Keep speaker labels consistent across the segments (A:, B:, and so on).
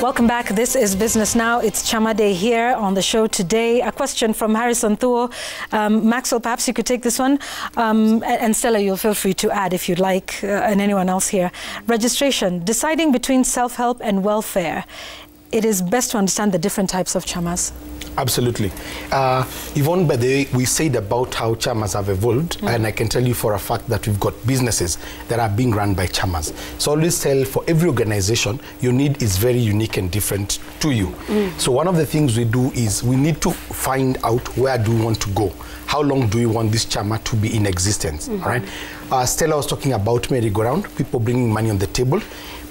A: Welcome back. This is Business Now. It's Chama Day here on the show today. A question from Harrison Thuo. Maxwell, perhaps you could take this one. And Stella, you'll feel free to add if you'd like, and anyone else here. Registration. Deciding between self-help and welfare. It is best to understand the different types of chamas.
B: Absolutely. Yvonne, by the way, we said about how chamas have evolved, and I can tell you for a fact that we've got businesses that are being run by chamas. So always tell, for every organization, your need is very unique and different to you. So one of the things we do is we need to find out where do we want to go. How long do we want this chama to be in existence? All right. Stella was talking about merry-go-round, people bringing money on the table.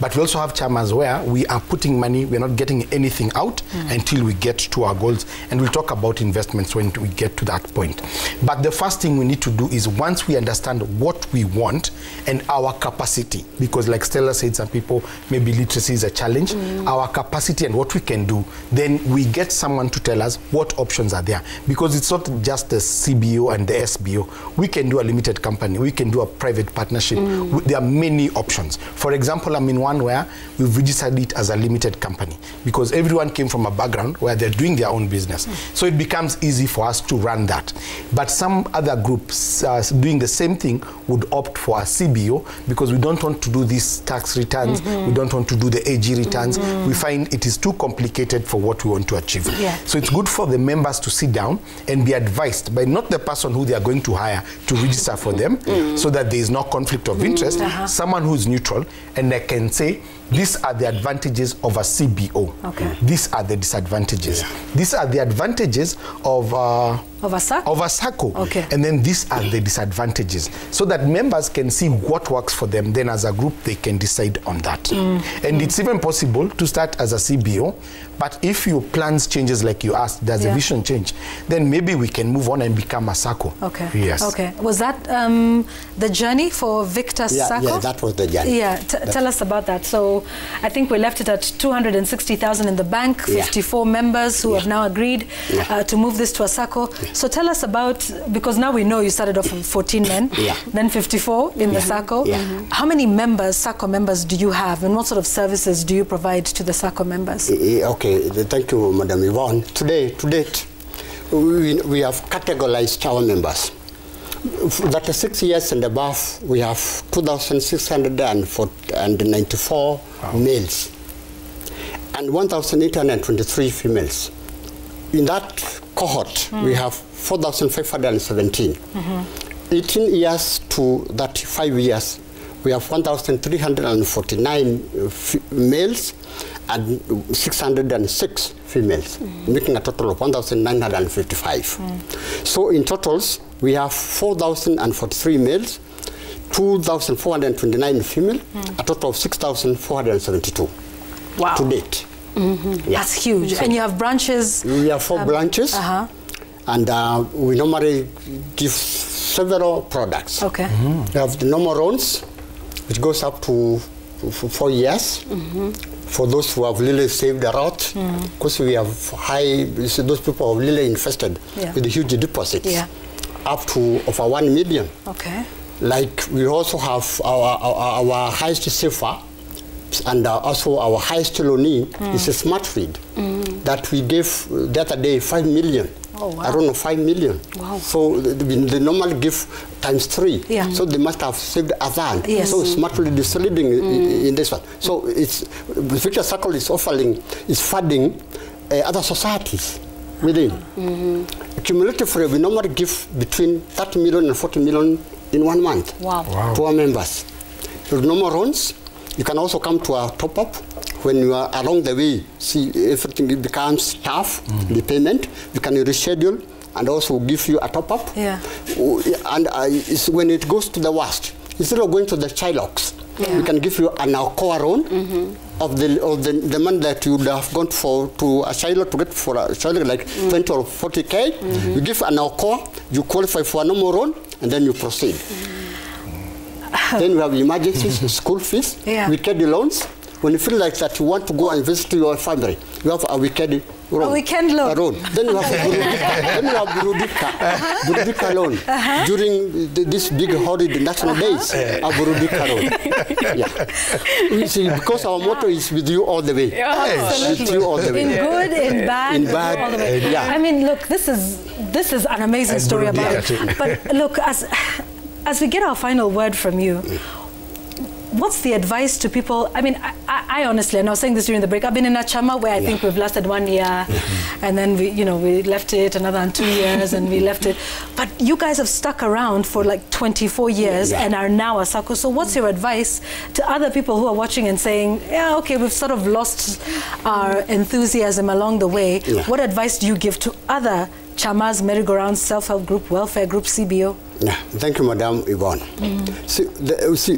B: But we also have chamas where we are putting money, we're not getting anything out until we get to our goals. And we'll talk about investments when we get to that point. But the first thing we need to do is, once we understand what we want and our capacity, because like Stella said, some people, maybe literacy is a challenge, our capacity and what we can do, then we get someone to tell us what options are there. Because it's not just the CBO and the SBO. We can do a limited company, we can do a private partnership. There are many options. For example, I'm in one where we've registered it as a limited company because everyone came from a background where they're doing their own business. So it becomes easy for us to run that. But some other groups doing the same thing would opt for a CBO because we don't want to do these tax returns, we don't want to do the AG returns. We find it is too complicated for what we want to achieve. So it's good for the members to sit down and be advised by not the person who they are going to hire to register for them, so that there is no conflict of interest, someone who is neutral, and they can say, these are the advantages of a CBO. These are the disadvantages. These are the advantages of a SACCO. And then these are the disadvantages. So that members can see what works for them. Then as a group, they can decide on that. And it's even possible to start as a CBO. But if your plans changes like you asked, does the vision change? Then maybe we can move on and become a SACCO. Yes. Was
A: that the journey for Victor SACCO?
C: Yeah, that was the journey.
A: Tell us about that. So I think we left it at 260,000 in the bank, 54 members who have now agreed to move this to a SACCO. So tell us about, because now we know you started off with 14 men, then 54 in the SACCO. How many members, SACCO members, do you have, and what sort of services do you provide to the SACCO members?
C: Thank you, Madam Yvonne. To date, we have categorized our members. That are 6 years and above, we have 2,694 males and 1,823 females. In that cohort, we have 4,517. 18 years to 35 years, we have 1,349 males and 606 females, making a total of 1,955. So in totals, we have 4,043 males, 2,429 female, a total of 6,472 to date.
A: That's huge. And you have branches?
C: We have 4 branches, and we normally give several products. We have the normal loans, which goes up to 4 years. For those who have really saved a lot, because we have those people have really invested with huge deposits, up to over 1 million. Like we also have our highest saver, and also our highest loanee is a smart feed that we gave the other day 5 million. Around 5 million. So they normally give times 3. So they must have saved a van. So smartly is leading in this one. So it's Victor SACCO is funding other societies within. Cumulatively, we normally give between 30 million and 40 million in 1 month to our members. So normal runs, you can also come to our top-up. When you are along the way, see everything becomes tough, the payment, we can reschedule and also give you a top-up. And when it goes to the worst, instead of going to the Chilocks, we can give you an Alcoa loan of the money that you would have gone to a Shiloh to get for a Shiloh like 20 or 40K. You give an Alcoa, you qualify for a normal loan, and then you proceed. Then we have emergencies, school fees, weekend loans, when you feel like that you want to go and visit your family, you have a weekend loan.
A: A weekend loan.
C: Then you have Burudika loan. During this big holiday, national days, a Burudika loan. Yeah. See, because our motto is with you all the way.
A: Absolutely.
C: With you all the way.
A: In good, in bad,
C: in bad,
A: all the way.
C: yeah.
A: I mean, look, this is an amazing story about it. But look, as we get our final word from you, what's the advice to people? I mean, I honestly, and I was saying this during the break, I've been in a chama where I think we've lasted 1 year, and then we left it another 2 years, and we left it. But you guys have stuck around for like 24 years and are now a SACCO. So what's your advice to other people who are watching and saying, yeah, okay, we've sort of lost our enthusiasm along the way. What advice do you give to other chamas, merry-go-rounds, self-help group, welfare group, CBO?
C: Yeah, thank you, Madam Yvonne. See,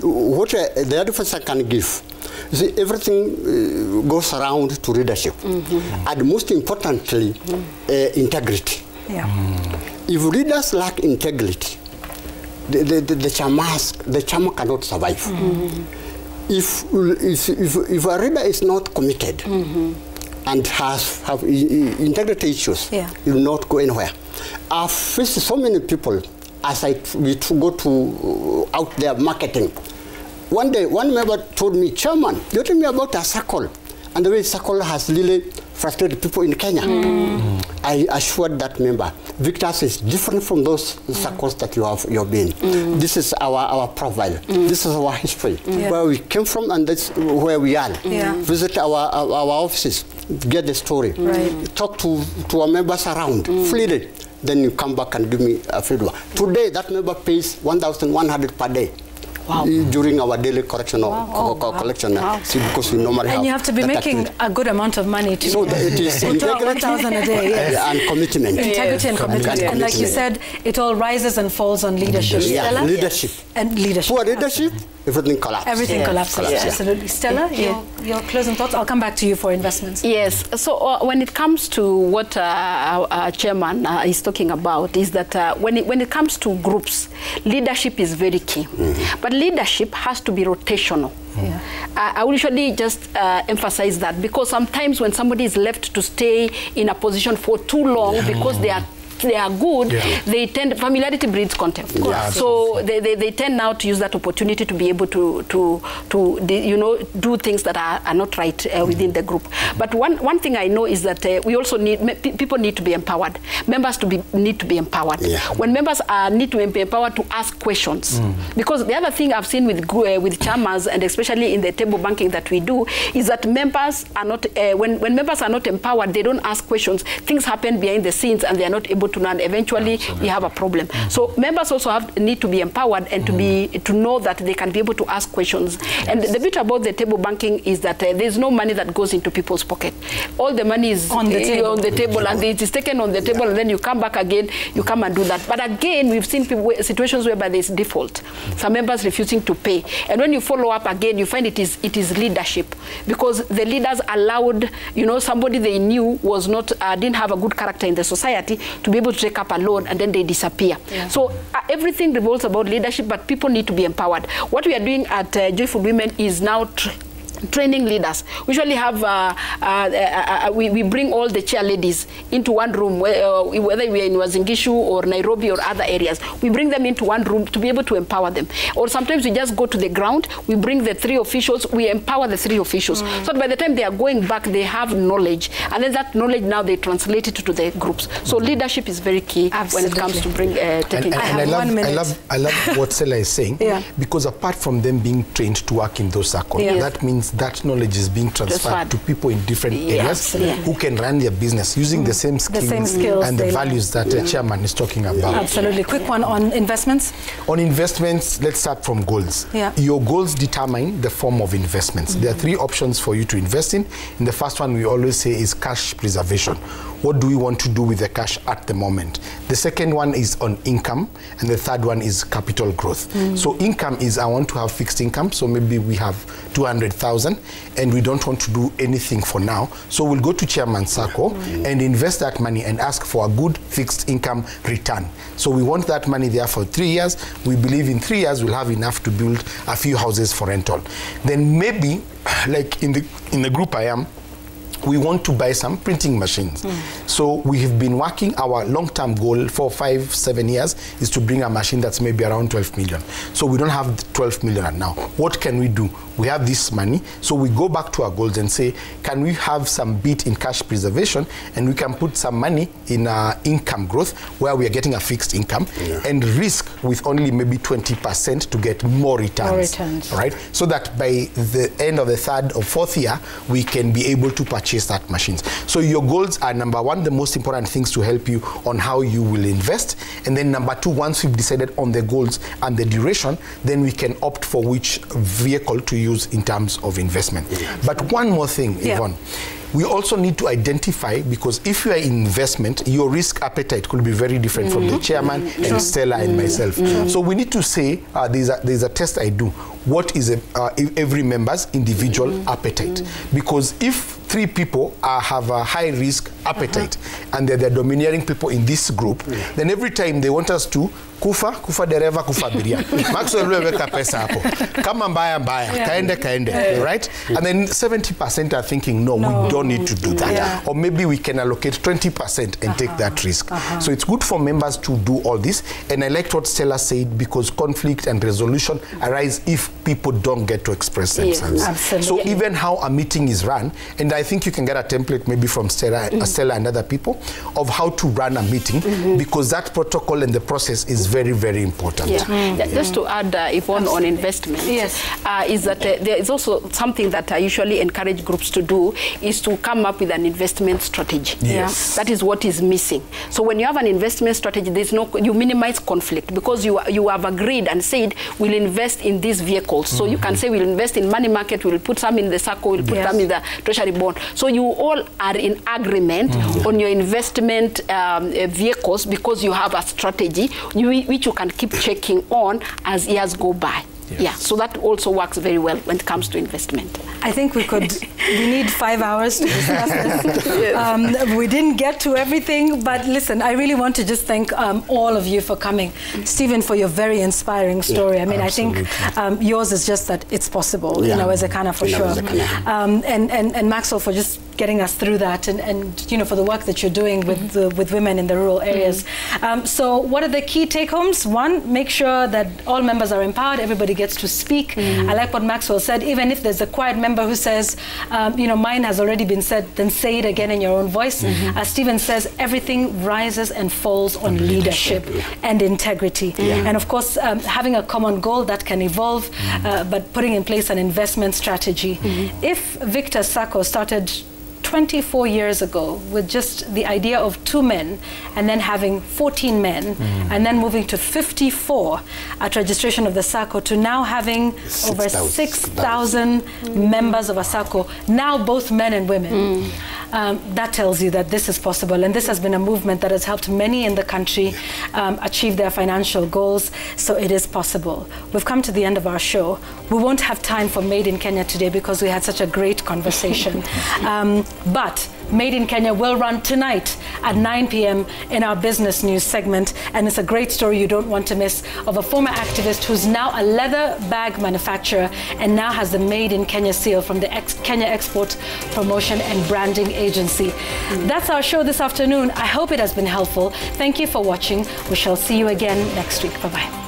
C: what the advice I can give, see, everything goes around to leadership, and most importantly, integrity. If leaders lack integrity, the chama cannot survive. If a leader is not committed and have integrity issues, you will not go anywhere. I've faced so many people as we go to out there marketing. One day, one member told me, Chairman, you told me about a circle, and the way circle has really frustrated people in Kenya. I assured that member, Victor's is different from those circles that you've been. This is our profile. This is our history, where we came from, and that's where we are. Visit our offices, get the story, talk to our members around, freely. Then you come back and give me a feedback. Today, that member pays 1,100 per day. During our daily collection collection, see, because we normally
A: and you have to be making a good amount of money to
C: so it is integrity
A: 1,000 a day,
C: and commitment.
A: Integrity and commitment. And like you said, it all rises and falls on leadership. Stella?
C: Leadership.
A: And leadership.
C: Poor leadership, everything collapses.
A: Everything collapses. Absolutely. Stella, your closing thoughts? I'll come back to you for investments.
D: Yes. So when it comes to what our chairman is talking about, is that when it comes to groups, leadership is very key. But leadership has to be rotational. I will usually just emphasize that, because sometimes when somebody is left to stay in a position for too long because they are good, they tend, familiarity breeds contempt. So they tend now to use that opportunity to be able to do things that are not right within the group. But one thing I know is that we also people need to be empowered. Members need to be empowered. When members need to be empowered to ask questions, because the other thing I've seen with chairmans, and especially in the table banking that we do, is that members are not when members are not empowered, they don't ask questions. Things happen behind the scenes, and they are not able to know, and eventually we have a problem. So members also need to be empowered and to know that they can be able to ask questions. And the bit about the table banking is that there's no money that goes into people's pocket. All the money is on the table, and it is taken on the table, and then you come back again, you come and do that. But again, we've seen situations whereby there's default. Some members refusing to pay. And when you follow up again, you find it is leadership, because the leaders allowed, somebody they knew was not, didn't have a good character in the society to be able to take up a loan, and then they disappear. So everything revolves about leadership, but people need to be empowered. What we are doing at Joyful Women is now training leaders. We usually have, we bring all the chair ladies into one room, whether we are in Uasin Gishu or Nairobi or other areas. We bring them into one room to be able to empower them. Or sometimes we just go to the ground, we bring the 3 officials, we empower the 3 officials. So by the time they are going back, they have knowledge. And then that knowledge now they translate it to the groups. So leadership is very key when it comes to taking.
B: I love what Stella is saying, because apart from them being trained to work in those circles, that means that knowledge is being transferred to people in different areas who can run their business using the same skills and the values that the chairman is talking about.
A: Absolutely. Quick one on investments.
B: On investments, let's start from goals. Your goals determine the form of investments. There are 3 options for you to invest in. And the first one we always say is cash preservation. what do we want to do with the cash at the moment. The second one is on income, and the third one is capital growth. So income is, I want to have fixed income, so maybe we have 200,000 and we don't want to do anything for now, so we'll go to Chairman Sacco and invest that money and ask for a good fixed income return. So we want that money there for 3 years. We believe in 3 years we'll have enough to build a few houses for rental. Then maybe, like in the group I am, we want to buy some printing machines. So we have been working, our long-term goal for 5, 7 years is to bring a machine that's maybe around 12 million. So we don't have 12 million now. What can we do? We have this money, so we go back to our goals and say, can we have some bit in cash preservation, and we can put some money in income growth where we are getting a fixed income and risk with only maybe 20% to get more returns. Right? So that by the end of the 3rd or 4th year, we can be able to purchase that machines. So your goals are, number one, the most important things to help you on how you will invest. And then number two, once we've decided on the goals and the duration, then we can opt for which vehicle to use in terms of investment. But one more thing, Yvonne. We also need to identify, because if you are in investment, your risk appetite could be very different from the chairman and Stella and myself. So we need to say, there's a test I do. What is every member's individual appetite? Because if 3 people have a high risk appetite and they're the domineering people in this group, then every time they want us to kufa dereva kufa abiria. Maxwell weka pesa hapo. Kama mbaya kaende, right? And then 70% are thinking, no, we don't need to do that. Or maybe we can allocate 20% and take that risk. So it's good for members to do all this. And I liked what Stella said, because conflict and resolution arise if people don't get to express themselves. So even how a meeting is run, and I think you can get a template maybe from Stella and other people of how to run a meeting, because that protocol and the process is very, very important.
D: Just to add, Yvonne, on investment, is that there is also something that I usually encourage groups to do, is to come up with an investment strategy. That is what is missing. So when you have an investment strategy, there's no, you minimize conflict, because you have agreed and said, we'll invest in these vehicles. So you can say, we'll invest in money market, we'll put some in the Sacco, we'll put some in the treasury bond. So you all are in agreement on your investment vehicles, because you have a strategy which you can keep checking on as years go by. So that also works very well when it comes to investment. I think we need 5 hours to discuss this. We didn't get to everything, but listen, I really want to just thank all of you for coming. Stephen, for your very inspiring story. I mean, absolutely. I think yours is just that it's possible, you know, as a Ekana for sure. And Maxwell, for just getting us through that, and you know, for the work that you're doing with women in the rural areas. So what are the key take-homes? One, make sure that all members are empowered, everybody gets to speak. I like what Maxwell said, even if there's a quiet member who says, you know, mine has already been said, then say it again in your own voice. As Stephen says, everything rises and falls on leadership and integrity. And of course, having a common goal that can evolve, but putting in place an investment strategy. If Victor Sacco started 24 years ago with just the idea of 2 men, and then having 14 men, and then moving to 54 at registration of the Sacco, to now having over 6,000 members of a Sacco, now both men and women. That tells you that this is possible, and this has been a movement that has helped many in the country achieve their financial goals, so it is possible. We've come to the end of our show. We won't have time for Made in Kenya today because we had such a great conversation. But Made in Kenya will run tonight at 9 p.m. in our business news segment, and it's a great story you don't want to miss, of a former activist who's now a leather bag manufacturer and now has the Made in Kenya seal from the Kenya Export Promotion and Branding Agency. That's our show this afternoon. I hope it has been helpful. Thank you for watching. We shall see you again next week. Bye-bye.